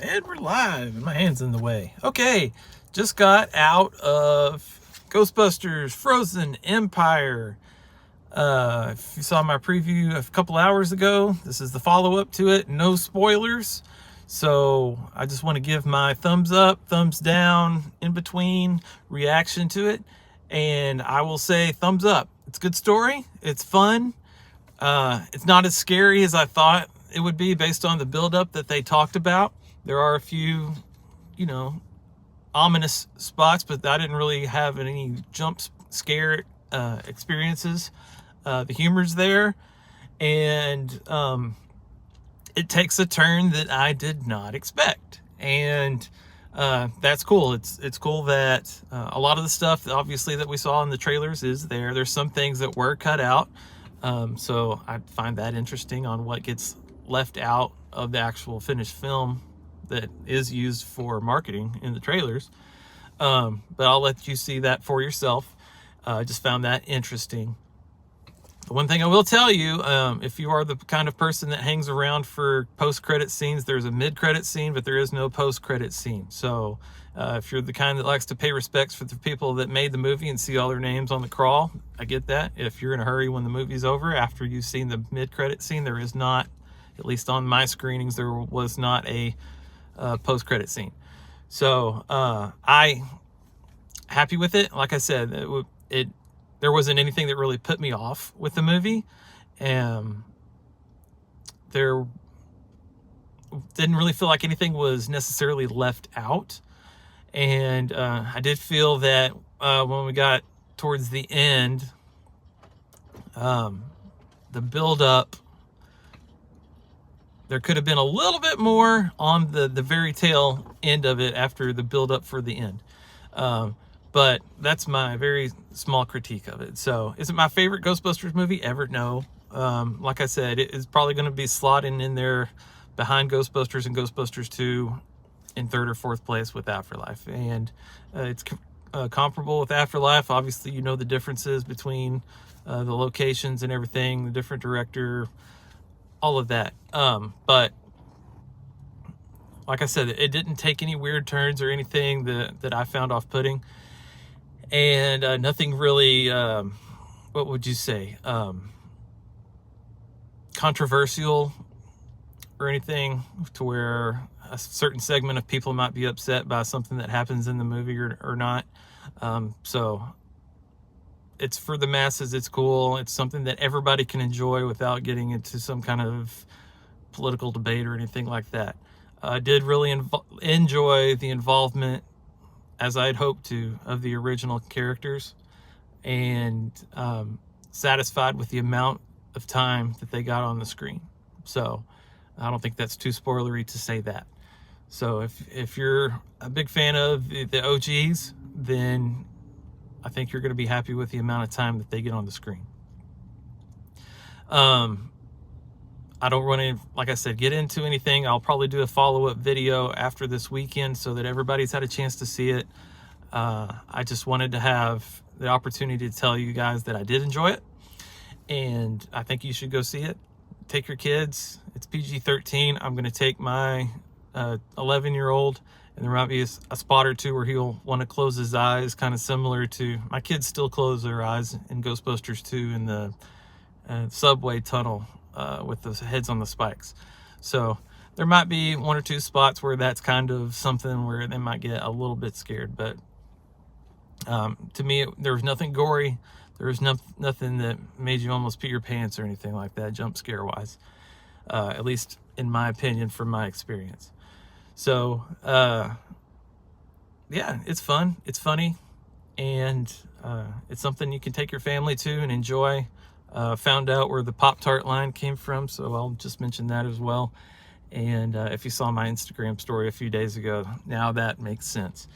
And we're live, and my hand's in the way. Okay, just got out of Ghostbusters Frozen Empire. If you saw my preview a couple hours ago, this is the follow-up to it. No spoilers. So I just want to give my thumbs up, thumbs down, in between reaction to it. And I will say thumbs up. It's a good story. It's fun. It's not as scary as I thought it would be based on the build-up that they talked about. There are a few, ominous spots, but I didn't really have any jump scare experiences. The humor's there, and it takes a turn that I did not expect, and that's cool. It's cool that a lot of the stuff, obviously, that we saw in the trailers is there. There's some things that were cut out, so I find that interesting on what gets left out of the actual finished film that is used for marketing in the trailers. But I'll let you see that for yourself. I just found that interesting. The one thing I will tell you, if you are the kind of person that hangs around for post-credit scenes, there's a mid-credit scene, but there is no post-credit scene. So if you're the kind that likes to pay respects for the people that made the movie and see all their names on the crawl, I get that. If you're in a hurry when the movie's over, after you've seen the mid-credit scene, there is not, at least on my screenings, there was not a post-credit scene. So I happy with it. Like I said, there wasn't anything that really put me off with the movie. There didn't really feel like anything was necessarily left out. And I did feel that when we got towards the end, the build-up, there could have been a little bit more on the very tail end of it after the build-up for the end. But that's my very small critique of it. So, is it my favorite Ghostbusters movie ever? No. Like I said, it is probably going to be slotting in there behind Ghostbusters and Ghostbusters 2 in third or fourth place with Afterlife. And it's comparable with Afterlife. Obviously, you know the differences between the locations and everything, the different director, all of that. But like I said, it didn't take any weird turns or anything that I found off-putting. And nothing really, what would you say, controversial or anything to where a certain segment of people might be upset by something that happens in the movie or not. So it's for the masses. It's cool. It's something that everybody can enjoy without getting into some kind of political debate or anything like that. I did really enjoy the involvement, as I'd hoped to, of the original characters, and satisfied with the amount of time that they got on the screen. So I don't think that's too spoilery to say that. So if you're a big fan of the OGs, then I think you're going to be happy with the amount of time that they get on the screen. I don't want to, like I said, get into anything. I'll probably do a follow-up video after this weekend so that everybody's had a chance to see it. I just wanted to have the opportunity to tell you guys that I did enjoy it, and I think you should go see it. Take your kids. It's PG-13. I'm going to take my 11-year-old, and there might be a spot or two where he'll want to close his eyes, kind of similar to my kids still close their eyes in Ghostbusters 2 in the subway tunnel with the heads on the spikes. So there might be one or two spots where that's kind of something where they might get a little bit scared. But to me, there was nothing gory. There was nothing that made you almost pee your pants or anything like that, jump scare wise. At least in my opinion, from my experience. So yeah, it's fun. It's funny. And it's something you can take your family to and enjoy. Found out where the Pop-Tart line came from, so I'll just mention that as well. And if you saw my Instagram story a few days ago, now that makes sense.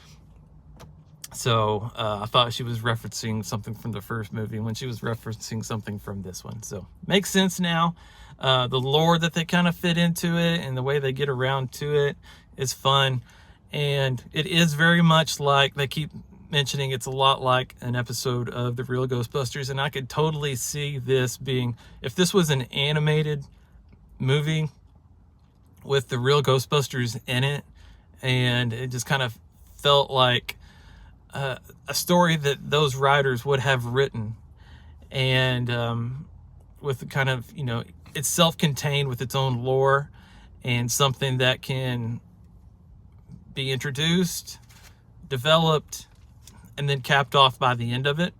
So I thought she was referencing something from the first movie when she was referencing something from this one. So makes sense now. The lore that they kind of fit into it and the way they get around to it is fun. And it is very much like they keep mentioning, it's a lot like an episode of The Real Ghostbusters. And I could totally see this being, if this was an animated movie, with the real Ghostbusters in it, and it just kind of felt like a story that those writers would have written, and with the kind of, you know, it's self-contained with its own lore, and something that can be introduced, developed, and then capped off by the end of it,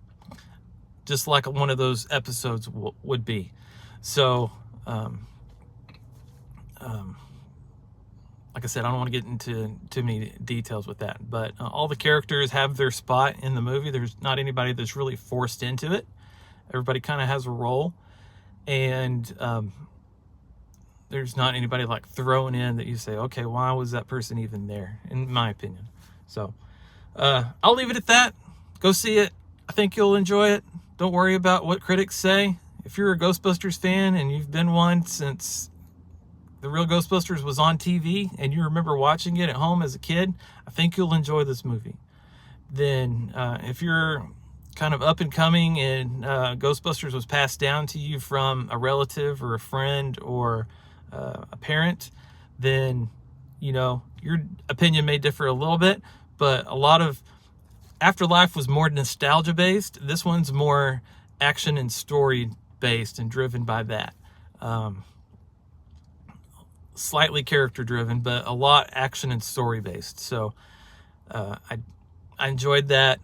just like one of those episodes would be. So like I said, I don't want to get into too many details with that, but all the characters have their spot in the movie. There's not anybody that's really forced into it. Everybody kind of has a role, and there's not anybody like thrown in that you say, okay, why was that person even there, in my opinion. So I'll leave it at that. Go see it. I think you'll enjoy it. Don't worry about what critics say. If you're a Ghostbusters fan and you've been one since the real Ghostbusters was on TV and you remember watching it at home as a kid, I think you'll enjoy this movie. Then if you're kind of up and coming and Ghostbusters was passed down to you from a relative or a friend or a parent, then, you know, your opinion may differ a little bit, but a lot of Afterlife was more nostalgia based. This one's more action and story based and driven by that. Slightly character driven, but a lot action and story based. So I enjoyed that.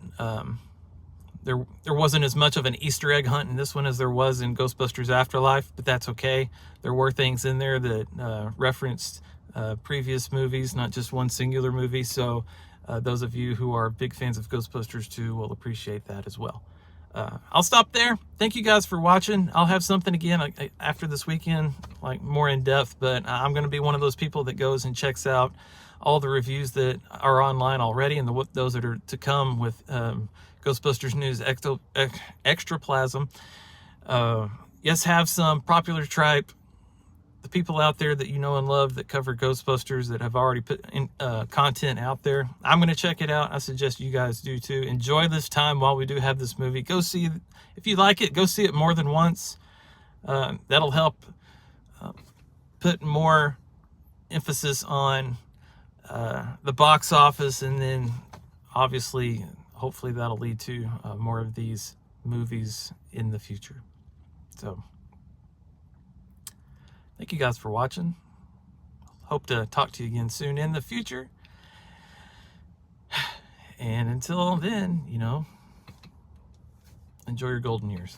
There wasn't as much of an Easter egg hunt in this one as there was in Ghostbusters Afterlife, but that's okay. There were things in there that referenced previous movies, not just one singular movie. So those of you who are big fans of Ghostbusters 2 will appreciate that as well. I'll stop there. Thank you guys for watching. I'll have something again after this weekend, like more in depth, but I'm going to be one of those people that goes and checks out all the reviews that are online already and those that are to come with Ghostbusters News Extraplasm. Yes, have some popular tripe, the people out there that you know and love that cover Ghostbusters that have already put in content out there. I'm going to check it out. I suggest you guys do too. Enjoy this time while we do have this movie. Go see, if you like it, go see it more than once. That'll help put more emphasis on the box office, and then obviously, hopefully that'll lead to more of these movies in the future. So thank you guys for watching. Hope to talk to you again soon in the future. And until then, you know, enjoy your golden years.